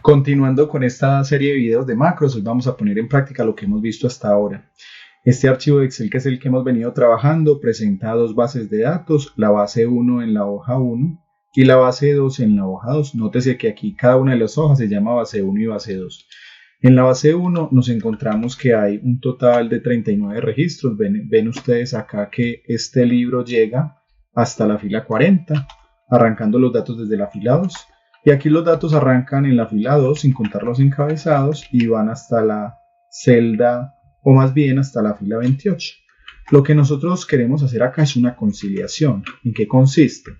Continuando con esta serie de videos de macros, hoy vamos a poner en práctica lo que hemos visto hasta ahora. Este archivo de Excel, que es el que hemos venido trabajando, presenta dos bases de datos, la base 1 en la hoja 1 y la base 2 en la hoja 2. Nótese que aquí cada una de las hojas se llama base 1 y base 2. En la base 1 nos encontramos que hay un total de 39 registros. Ven ustedes acá que este libro llega hasta la fila 40, arrancando los datos desde la fila 2. Y aquí los datos arrancan en la fila 2 sin contar los encabezados y van hasta la celda, o más bien hasta la fila 28. Lo que nosotros queremos hacer acá es una conciliación. ¿En qué consiste?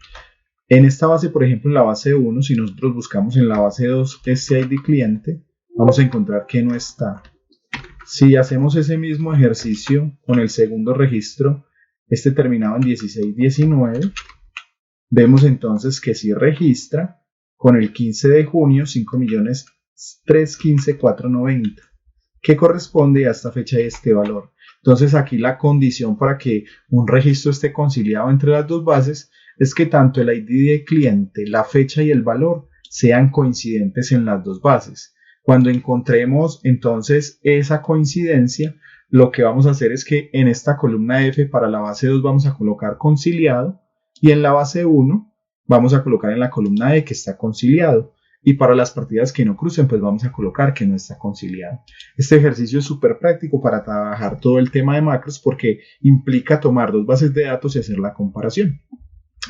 En esta base, por ejemplo, en la base 1, si nosotros buscamos en la base 2 este ID cliente, vamos a encontrar que no está. Si hacemos ese mismo ejercicio con el segundo registro, este terminado en 1619, vemos entonces que sí registra con el 15 de junio 5.315.490, que corresponde a esta fecha y este valor. Entonces aquí la condición para que un registro esté conciliado entre las dos bases es que tanto el ID de cliente, la fecha y el valor sean coincidentes en las dos bases. Cuando encontremos entonces esa coincidencia, lo que vamos a hacer es que en esta columna F para la base 2 vamos a colocar conciliado y en la base 1 vamos a colocar en la columna E que está conciliado. Y para las partidas que no crucen, pues vamos a colocar que no está conciliado. Este ejercicio es súper práctico para trabajar todo el tema de macros porque implica tomar dos bases de datos y hacer la comparación.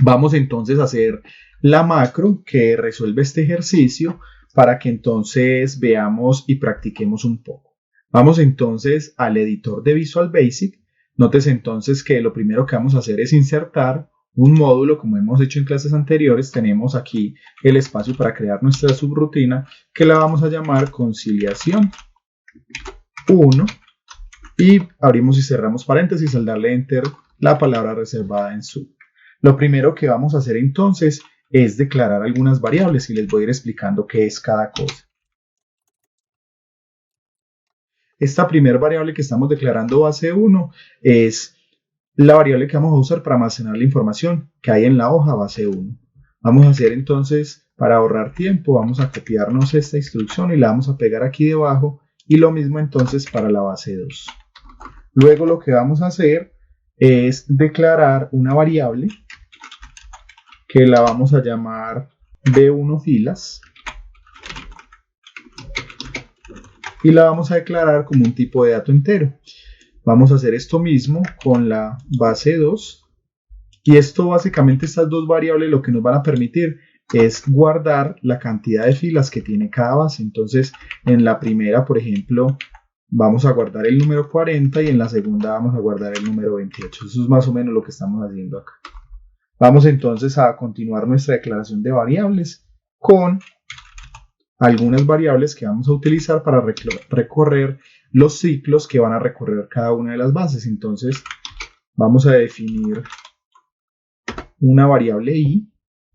Vamos entonces a hacer la macro que resuelve este ejercicio para que entonces veamos y practiquemos un poco. Vamos entonces al editor de Visual Basic. Notes entonces que lo primero que vamos a hacer es insertar un módulo, como hemos hecho en clases anteriores. Tenemos aquí el espacio para crear nuestra subrutina que la vamos a llamar conciliación 1 y abrimos y cerramos paréntesis al darle enter la palabra reservada en sub. Lo primero que vamos a hacer entonces es declarar algunas variables y les voy a ir explicando qué es cada cosa. Esta primera variable que estamos declarando base 1 es la variable que vamos a usar para almacenar la información que hay en la hoja base 1. Vamos a hacer entonces, para ahorrar tiempo, vamos a copiarnos esta instrucción y la vamos a pegar aquí debajo y lo mismo entonces para la base 2. Luego lo que vamos a hacer es declarar una variable que la vamos a llamar B1 filas y la vamos a declarar como un tipo de dato entero. Vamos a hacer esto mismo con la base 2 y esto básicamente, estas dos variables lo que nos van a permitir es guardar la cantidad de filas que tiene cada base. Entonces en la primera, por ejemplo, vamos a guardar el número 40 y en la segunda vamos a guardar el número 28. Eso es más o menos lo que estamos haciendo acá. Vamos entonces a continuar nuestra declaración de variables con algunas variables que vamos a utilizar para recorrer los ciclos que van a recorrer cada una de las bases. Entonces vamos a definir una variable i,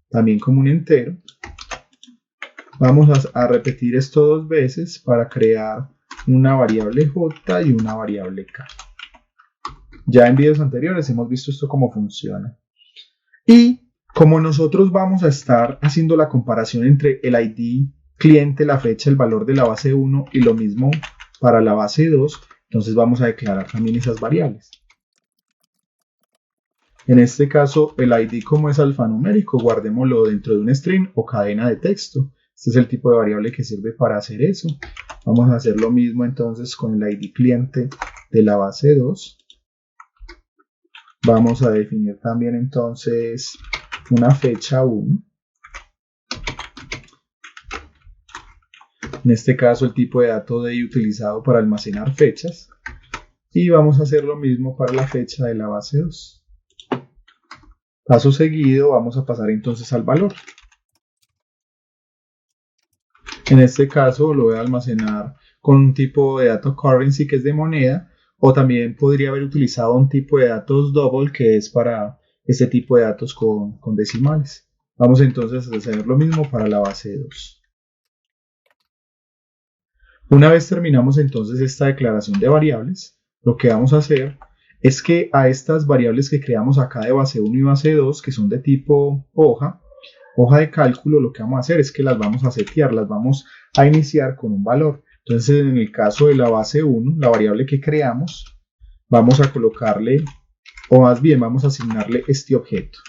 también como un entero. Vamos a repetir esto dos veces para crear una variable j y una variable k. Ya en videos anteriores hemos visto esto cómo funciona. Y como nosotros vamos a estar haciendo la comparación entre el ID cliente, la fecha, el valor de la base 1 y lo mismo para la base 2, entonces vamos a declarar también esas variables. En este caso, el ID como es alfanumérico, guardémoslo dentro de un string o cadena de texto. Este es el tipo de variable que sirve para hacer eso. Vamos a hacer lo mismo entonces con el ID cliente de la base 2. Vamos a definir también entonces una fecha 1. En este caso el tipo de dato DI utilizado para almacenar fechas. Y vamos a hacer lo mismo para la fecha de la base 2. Paso seguido vamos a pasar entonces al valor. En este caso lo voy a almacenar con un tipo de dato currency que es de moneda, o también podría haber utilizado un tipo de datos double que es para este tipo de datos con decimales. Vamos entonces a hacer lo mismo para la base 2. Una vez terminamos entonces esta declaración de variables, lo que vamos a hacer es que a estas variables que creamos acá de base 1 y base 2, que son de tipo hoja, hoja de cálculo, lo que vamos a hacer es que las vamos a setear, las vamos a iniciar con un valor. Entonces, en el caso de la base 1, la variable que creamos, vamos a colocarle, o más bien vamos a asignarle este objeto.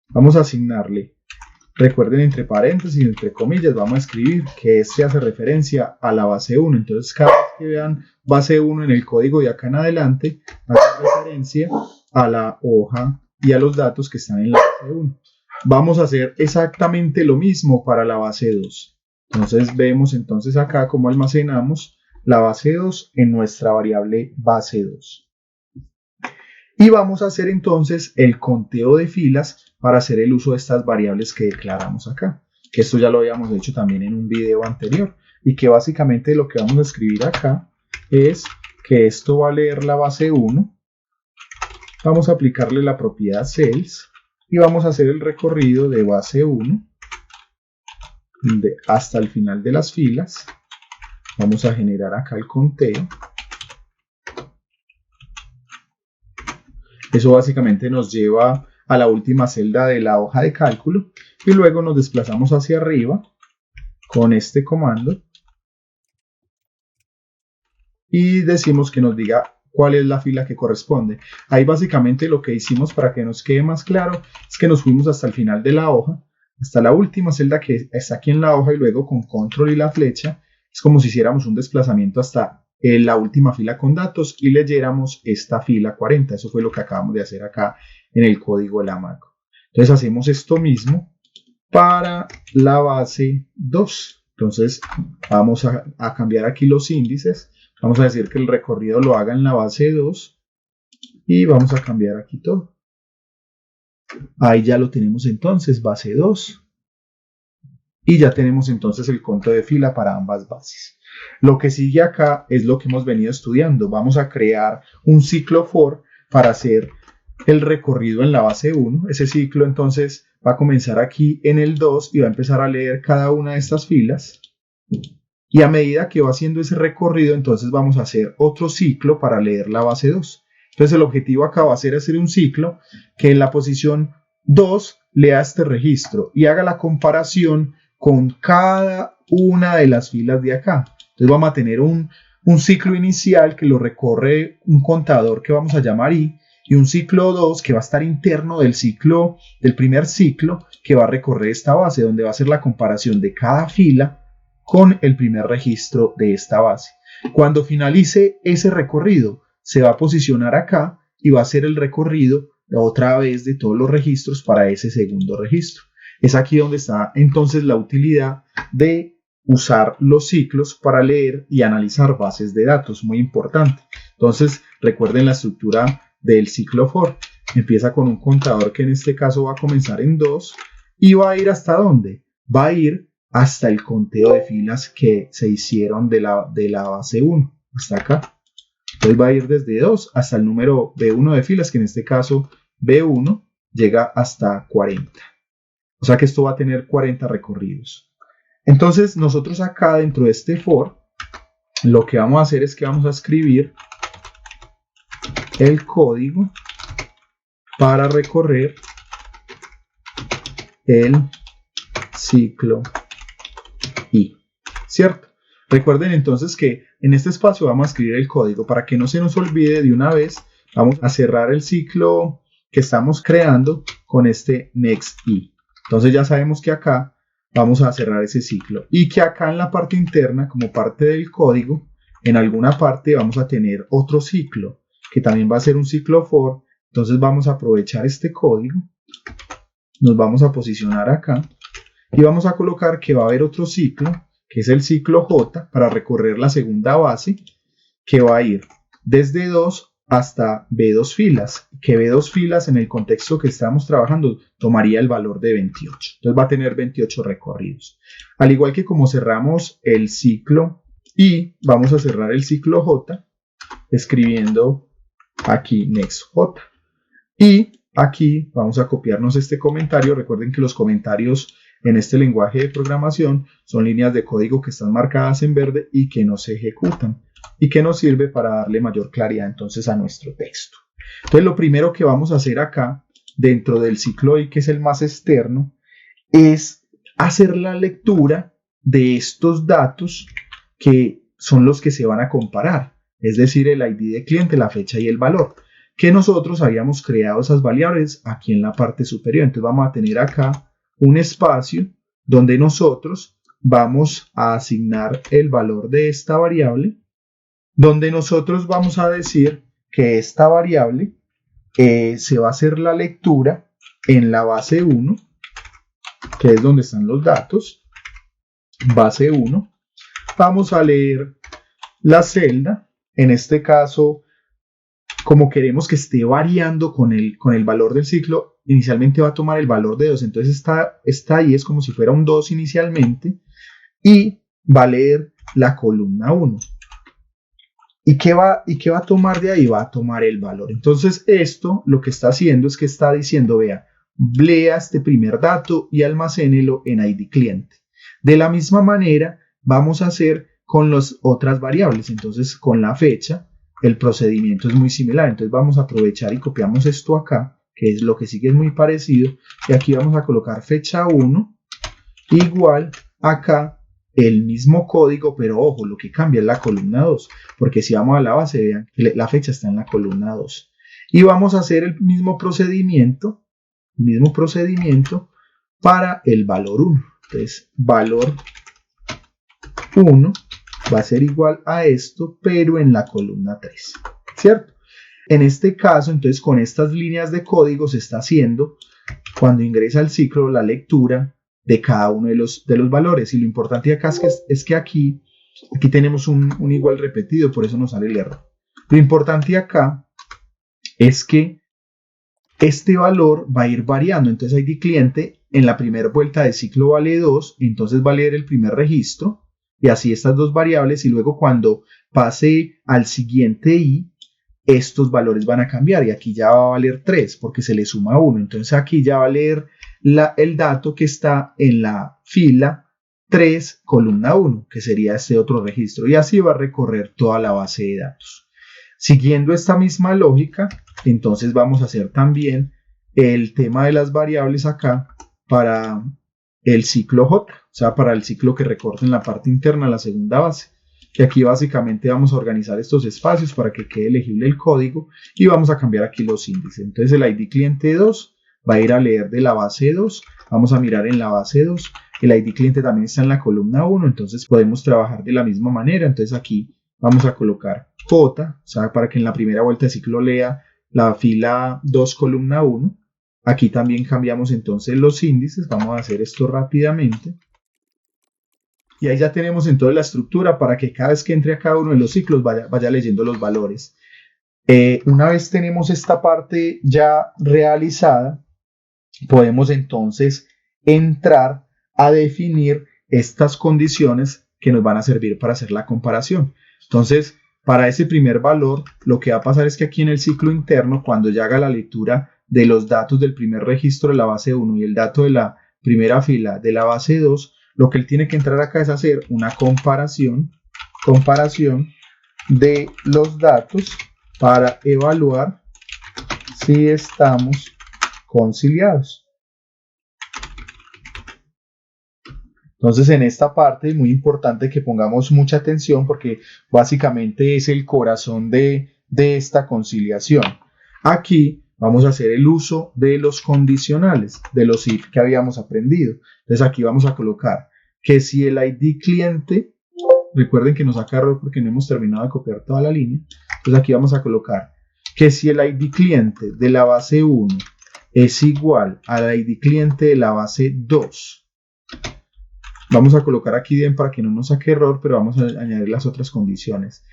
Vamos a asignarle, recuerden, entre paréntesis y entre comillas, vamos a escribir que este hace referencia a la base 1. Entonces, cada vez que vean base 1 en el código de acá en adelante, hace referencia a la hoja y a los datos que están en la base 1. Vamos a hacer exactamente lo mismo para la base 2. Entonces, vemos entonces acá cómo almacenamos la base 2 en nuestra variable base 2. Y vamos a hacer entonces el conteo de filas para hacer el uso de estas variables que declaramos acá. Que esto ya lo habíamos hecho también en un video anterior. Y que básicamente lo que vamos a escribir acá es que esto va a leer la base 1. Vamos a aplicarle la propiedad cells y vamos a hacer el recorrido de base 1 hasta el final de las filas. Vamos a generar acá el conteo. Eso básicamente nos lleva a la última celda de la hoja de cálculo y luego nos desplazamos hacia arriba con este comando y decimos que nos diga cuál es la fila que corresponde. Ahí básicamente lo que hicimos, para que nos quede más claro, es que nos fuimos hasta el final de la hoja, hasta la última celda que está aquí en la hoja, y luego con control y la flecha es como si hiciéramos un desplazamiento hasta la última fila con datos y leyéramos esta fila 40. Eso fue lo que acabamos de hacer acá en el código de la macro. Entonces hacemos esto mismo para la base 2. Entonces vamos a cambiar aquí los índices. Vamos a decir que el recorrido lo haga en la base 2 y vamos a cambiar aquí todo. Ahí ya lo tenemos entonces, base 2. Y ya tenemos entonces el conteo de fila para ambas bases. Lo que sigue acá es lo que hemos venido estudiando. Vamos a crear un ciclo for para hacer el recorrido en la base 1. Ese ciclo entonces va a comenzar aquí en el 2 y va a empezar a leer cada una de estas filas. Y a medida que va haciendo ese recorrido, entonces vamos a hacer otro ciclo para leer la base 2. Entonces el objetivo acá va a ser hacer un ciclo que en la posición 2 lea este registro y haga la comparación con cada una de las filas de acá. Entonces vamos a tener un ciclo inicial que lo recorre un contador que vamos a llamar i, y un ciclo 2 que va a estar interno del primer ciclo, que va a recorrer esta base, donde va a hacer la comparación de cada fila con el primer registro de esta base. Cuando finalice ese recorrido, se va a posicionar acá y va a hacer el recorrido otra vez de todos los registros para ese segundo registro. Es aquí donde está entonces la utilidad de usar los ciclos para leer y analizar bases de datos, muy importante. Entonces, recuerden la estructura del ciclo for. Empieza con un contador que en este caso va a comenzar en 2 y va a ir ¿hasta dónde? Va a ir hasta el conteo de filas que se hicieron de la base 1, hasta acá. Entonces va a ir desde 2 hasta el número B1 de filas, que en este caso B1 llega hasta 40. O sea que esto va a tener 40 recorridos. Entonces nosotros acá dentro de este for, lo que vamos a hacer es que vamos a escribir el código para recorrer el ciclo i, ¿cierto? Recuerden entonces que en este espacio vamos a escribir el código para que no se nos olvide de una vez. Vamos a cerrar el ciclo que estamos creando con este next i. Entonces ya sabemos que acá vamos a cerrar ese ciclo y que acá en la parte interna, como parte del código, en alguna parte vamos a tener otro ciclo que también va a ser un ciclo for. Entonces vamos a aprovechar este código, nos vamos a posicionar acá y vamos a colocar que va a haber otro ciclo, que es el ciclo j, para recorrer la segunda base, que va a ir desde 2 hasta B2 filas, que B2 filas en el contexto que estamos trabajando tomaría el valor de 28. Entonces va a tener 28 recorridos. Al igual que como cerramos el ciclo i, vamos a cerrar el ciclo j escribiendo aquí next j. Y aquí vamos a copiarnos este comentario. Recuerden que los comentarios en este lenguaje de programación son líneas de código que están marcadas en verde y que no se ejecutan, y que nos sirve para darle mayor claridad entonces a nuestro texto. Entonces lo primero que vamos a hacer acá dentro del ciclo i, que es el más externo, es hacer la lectura de estos datos que son los que se van a comparar, es decir, el ID de cliente, la fecha y el valor, que nosotros habíamos creado esas variables aquí en la parte superior. Entonces vamos a tener acá un espacio donde nosotros vamos a asignar el valor de esta variable, donde nosotros vamos a decir que esta variable se va a hacer la lectura en la base 1, que es donde están los datos, base 1. Vamos a leer la celda, en este caso, como queremos que esté variando con el valor del ciclo, inicialmente va a tomar el valor de 2, entonces está ahí, es como si fuera un 2 inicialmente, y va a leer la columna 1. ¿Y qué va a tomar de ahí? Va a tomar el valor. Entonces esto lo que está haciendo es que está diciendo, vea, lea este primer dato y almacénelo en ID cliente. De la misma manera vamos a hacer con las otras variables. Entonces con la fecha el procedimiento es muy similar. Entonces vamos a aprovechar y copiamos esto acá, que es lo que sigue es muy parecido. Y aquí vamos a colocar fecha 1 igual acá el mismo código, pero ojo, lo que cambia es la columna 2, porque si vamos a la base, vean, la fecha está en la columna 2. Y vamos a hacer el mismo procedimiento para el valor 1. Entonces, valor 1 va a ser igual a esto, pero en la columna 3, ¿cierto? En este caso, entonces, con estas líneas de código se está haciendo, cuando ingresa al ciclo, la lectura de cada uno de los valores. Y lo importante acá es que aquí tenemos un igual repetido, por eso nos sale el error. Lo importante acá es que este valor va a ir variando. Entonces ID cliente en la primera vuelta de ciclo vale 2, entonces va a leer el primer registro y así estas dos variables, y luego cuando pase al siguiente i, estos valores van a cambiar y aquí ya va a valer 3 porque se le suma 1. Entonces aquí ya va a leer el dato que está en la fila 3, columna 1, que sería este otro registro, y así va a recorrer toda la base de datos. Siguiendo esta misma lógica, entonces vamos a hacer también el tema de las variables acá para el ciclo J, o sea, para el ciclo que recorta en la parte interna, la segunda base. Que aquí básicamente vamos a organizar estos espacios para que quede legible el código y vamos a cambiar aquí los índices. Entonces el ID cliente 2 va a ir a leer de la base 2, vamos a mirar en la base 2, el ID cliente también está en la columna 1, entonces podemos trabajar de la misma manera. Entonces aquí vamos a colocar J, o sea, para que en la primera vuelta de ciclo lea la fila 2, columna 1. Aquí también cambiamos entonces los índices, vamos a hacer esto rápidamente. Y ahí ya tenemos entonces la estructura para que cada vez que entre a cada uno de los ciclos vaya leyendo los valores. Una vez tenemos esta parte ya realizada, podemos entonces entrar a definir estas condiciones que nos van a servir para hacer la comparación. Entonces, para ese primer valor, lo que va a pasar es que aquí en el ciclo interno, cuando ya haga la lectura de los datos del primer registro de la base 1 y el dato de la primera fila de la base 2, lo que él tiene que entrar acá es hacer una comparación de los datos para evaluar si estamos conciliados. Entonces en esta parte es muy importante que pongamos mucha atención porque básicamente es el corazón de esta conciliación. Aquí vamos a hacer el uso de los condicionales, de los if que habíamos aprendido. Entonces aquí vamos a colocar que si el ID cliente, recuerden que nos saca error porque no hemos terminado de copiar toda la línea, entonces aquí vamos a colocar que si el ID cliente de la base 1 es igual al ID cliente de la base 2, vamos a colocar aquí bien para que no nos saque error, pero vamos a añadir las otras condiciones.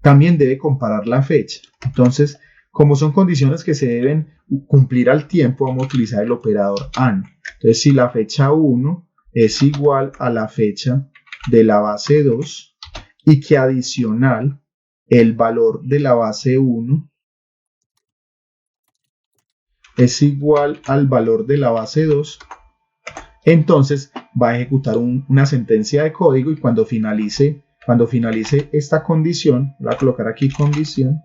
También debe comparar la fecha. Entonces, como son condiciones que se deben cumplir al tiempo, vamos a utilizar el operador AND. Entonces, si la fecha 1 es igual a la fecha de la base 2 y que adicional el valor de la base 1 es igual al valor de la base 2, entonces va a ejecutar una sentencia de código y cuando finalice esta condición, voy a colocar aquí condición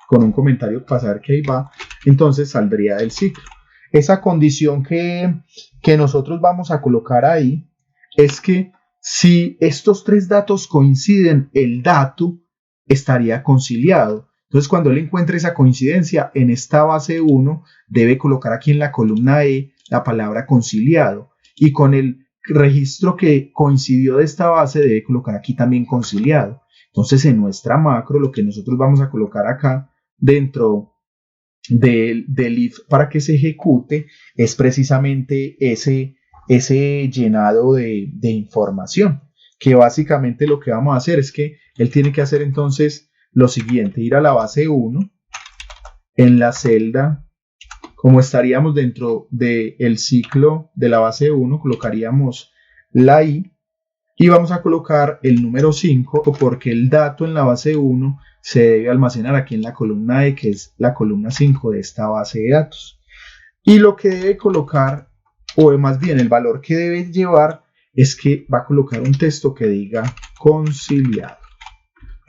con un comentario para saber que ahí va, entonces saldría del ciclo. esa condición que nosotros vamos a colocar ahí es que si estos tres datos coinciden, el dato estaría conciliado. Entonces, cuando él encuentre esa coincidencia en esta base 1, debe colocar aquí en la columna E la palabra conciliado. Y con el registro que coincidió de esta base, debe colocar aquí también conciliado. Entonces, en nuestra macro, lo que nosotros vamos a colocar acá dentro del if para que se ejecute es precisamente ese llenado de información, que básicamente lo que vamos a hacer es que él tiene que hacer entonces lo siguiente: ir a la base 1, en la celda, como estaríamos dentro del ciclo de la base 1, colocaríamos la i y vamos a colocar el número 5 porque el dato en la base 1 se debe almacenar aquí en la columna E, que es la columna 5 de esta base de datos. Y lo que debe colocar, o más bien el valor que debe llevar, es que va a colocar un texto que diga conciliado,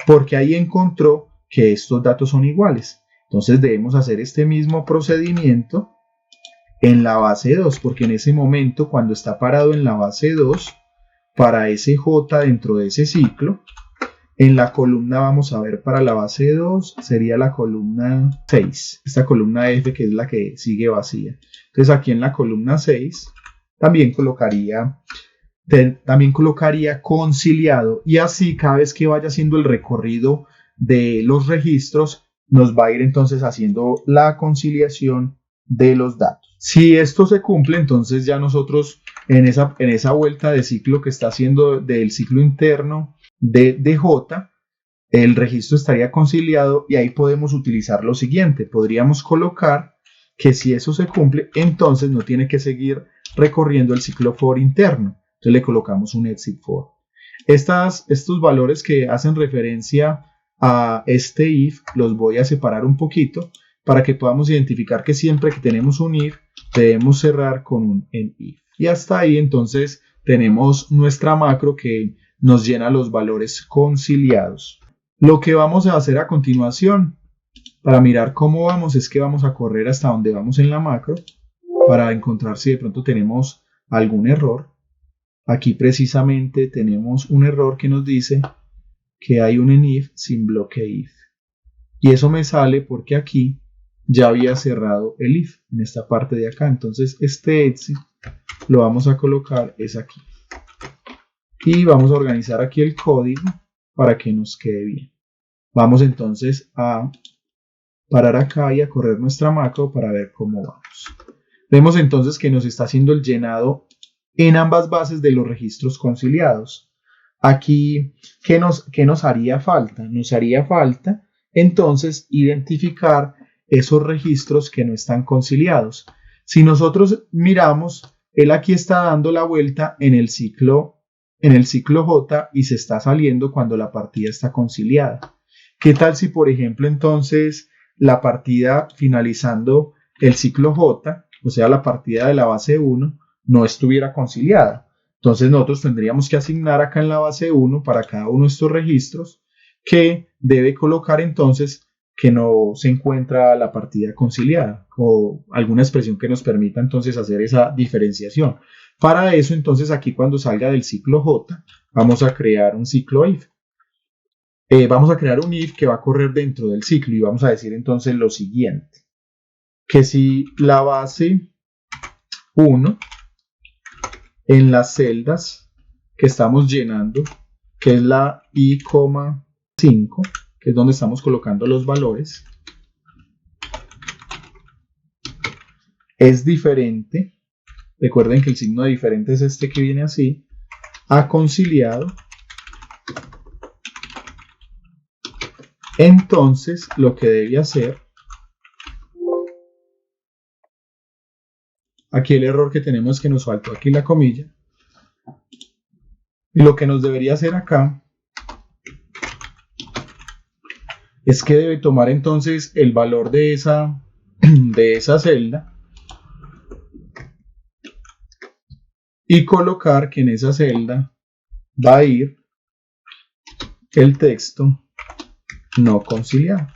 porque ahí encontró que estos datos son iguales. Entonces debemos hacer este mismo procedimiento en la base 2, porque en ese momento, cuando está parado en la base 2, para ese J dentro de ese ciclo, en la columna vamos a ver para la base 2, sería la columna 6, esta columna F que es la que sigue vacía. Entonces aquí en la columna 6 también colocaría conciliado, y así cada vez que vaya haciendo el recorrido de los registros nos va a ir entonces haciendo la conciliación de los datos. Si esto se cumple, entonces ya nosotros en esa vuelta de ciclo que está haciendo del ciclo interno de J, el registro estaría conciliado y ahí podemos utilizar lo siguiente. Podríamos colocar que si eso se cumple, entonces no tiene que seguir recorriendo el ciclo for interno. Entonces le colocamos un exit for. Estos valores que hacen referencia a este if los voy a separar un poquito para que podamos identificar que siempre que tenemos un if debemos cerrar con un if. Y hasta ahí entonces tenemos nuestra macro que nos llena los valores conciliados. Lo que vamos a hacer a continuación para mirar cómo vamos es que vamos a correr hasta donde vamos en la macro para encontrar si de pronto tenemos algún error. Aquí precisamente tenemos un error que nos dice que hay un enif sin bloque if. Y eso me sale porque aquí ya había cerrado el if en esta parte de acá. Entonces este exit lo vamos a colocar es aquí. Y vamos a organizar aquí el código para que nos quede bien. Vamos entonces a parar acá y a correr nuestra macro para ver cómo vamos. Vemos entonces que nos está haciendo el llenado en ambas bases de los registros conciliados. Aquí, ¿qué nos haría falta? Nos haría falta entonces identificar esos registros que no están conciliados. Si nosotros miramos, él aquí está dando la vuelta en el ciclo J y se está saliendo cuando la partida está conciliada. ¿Qué tal si, por ejemplo, entonces la partida finalizando el ciclo J, o sea, la partida de la base 1, no estuviera conciliada? Entonces nosotros tendríamos que asignar acá en la base 1 para cada uno de estos registros que debe colocar entonces que no se encuentra la partida conciliada o alguna expresión que nos permita entonces hacer esa diferenciación. Para eso entonces aquí cuando salga del ciclo J vamos a crear un ciclo if. Vamos a crear un if que va a correr dentro del ciclo y vamos a decir entonces lo siguiente, que si la base 1 en las celdas que estamos llenando, que es la i,5, que es donde estamos colocando los valores, es diferente, recuerden que el signo de diferente es este que viene así, a conciliado, entonces lo que debe hacer, aquí el error que tenemos es que nos faltó aquí la comilla, y lo que nos debería hacer acá es que debe tomar entonces el valor de esa celda y colocar que en esa celda va a ir el texto no conciliado.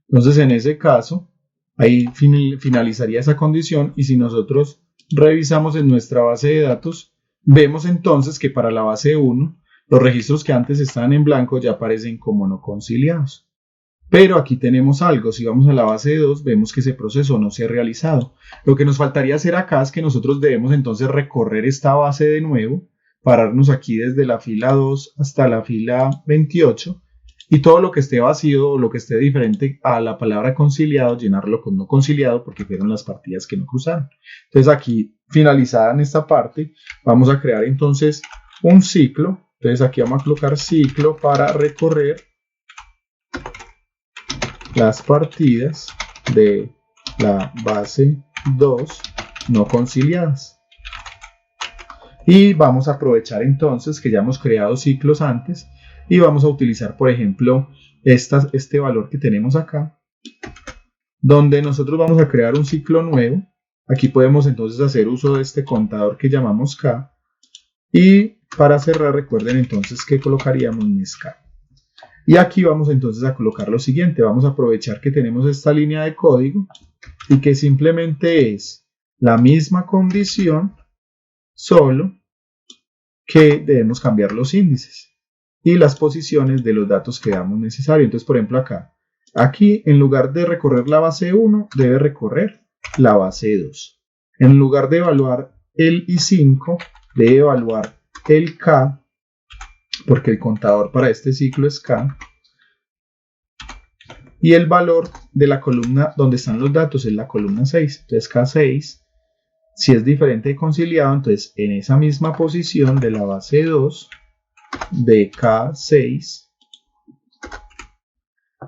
Entonces en ese caso Ahí finalizaría esa condición y si nosotros revisamos en nuestra base de datos, vemos entonces que para la base 1, los registros que antes estaban en blanco ya aparecen como no conciliados. Pero aquí tenemos algo, si vamos a la base de 2, vemos que ese proceso no se ha realizado. Lo que nos faltaría hacer acá es que nosotros debemos entonces recorrer esta base de nuevo, pararnos aquí desde la fila 2 hasta la fila 28, y todo lo que esté vacío o lo que esté diferente a la palabra conciliado, llenarlo con no conciliado porque fueron las partidas que no cruzaron. Entonces aquí, finalizada en esta parte, vamos a crear entonces un ciclo. Entonces aquí vamos a colocar ciclo para recorrer las partidas de la base 2 no conciliadas. Y vamos a aprovechar entonces que ya hemos creado ciclos antes y vamos a utilizar, por ejemplo, este valor que tenemos acá, donde nosotros vamos a crear un ciclo nuevo. Aquí podemos entonces hacer uso de este contador que llamamos K. Y para cerrar, recuerden entonces que colocaríamos nesK. Y aquí vamos entonces a colocar lo siguiente. Vamos a aprovechar que tenemos esta línea de código y que simplemente es la misma condición, solo que debemos cambiar los índices y las posiciones de los datos que damos necesario. Entonces, por ejemplo, aquí en lugar de recorrer la base 1, debe recorrer la base 2. En lugar de evaluar el I5, debe evaluar el K, porque el contador para este ciclo es K. Y el valor de la columna donde están los datos es la columna 6. Entonces K6, si es diferente de conciliado, entonces en esa misma posición de la base 2 de K6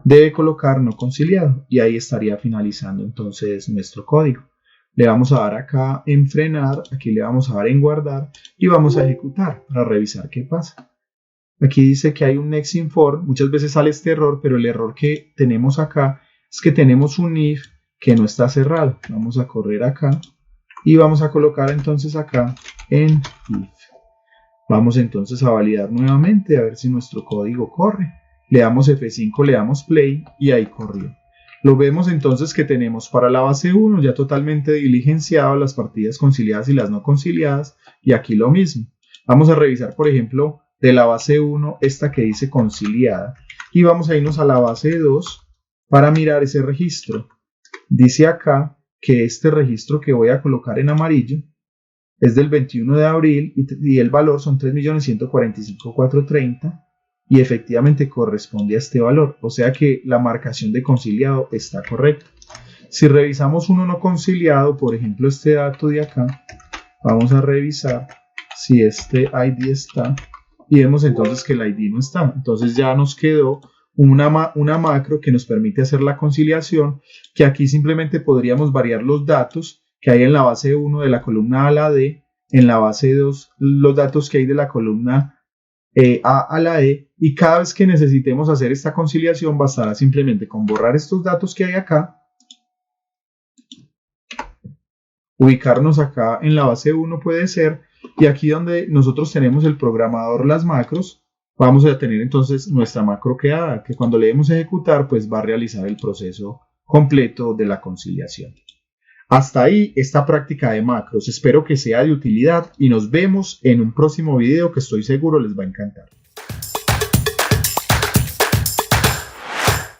debe colocar no conciliado. Y ahí estaría finalizando entonces nuestro código. Le vamos a dar acá en frenar, aquí le vamos a dar en guardar y vamos a ejecutar para revisar qué pasa. Aquí dice que hay un next in for, muchas veces sale este error, pero el error que tenemos acá es que tenemos un if que no está cerrado. Vamos a correr acá y vamos a colocar entonces acá en if. Vamos entonces a validar nuevamente a ver si nuestro código corre. Le damos F5, le damos play y ahí corrió. Lo vemos entonces que tenemos para la base 1 ya totalmente diligenciado las partidas conciliadas y las no conciliadas, y aquí lo mismo. Vamos a revisar, por ejemplo, de la base 1 esta que dice conciliada y vamos a irnos a la base 2 para mirar ese registro. Dice acá que este registro que voy a colocar en amarillo es del 21 de abril y el valor son 3.145.430 y efectivamente corresponde a este valor, o sea que la marcación de conciliado está correcta. Si revisamos uno no conciliado, por ejemplo este dato de acá, vamos a revisar si este ID está y vemos entonces que el ID no está. Entonces ya nos quedó una macro que nos permite hacer la conciliación, que aquí simplemente podríamos variar los datos que hay en la base 1 de la columna A a la D, en la base 2 los datos que hay de la columna A a la E, y cada vez que necesitemos hacer esta conciliación bastará simplemente con borrar estos datos que hay acá, ubicarnos acá en la base 1 puede ser, y aquí donde nosotros tenemos el programador las macros, vamos a tener entonces nuestra macro creada, que cuando le demos ejecutar pues va a realizar el proceso completo de la conciliación. Hasta ahí esta práctica de macros, espero que sea de utilidad y nos vemos en un próximo video que estoy seguro les va a encantar.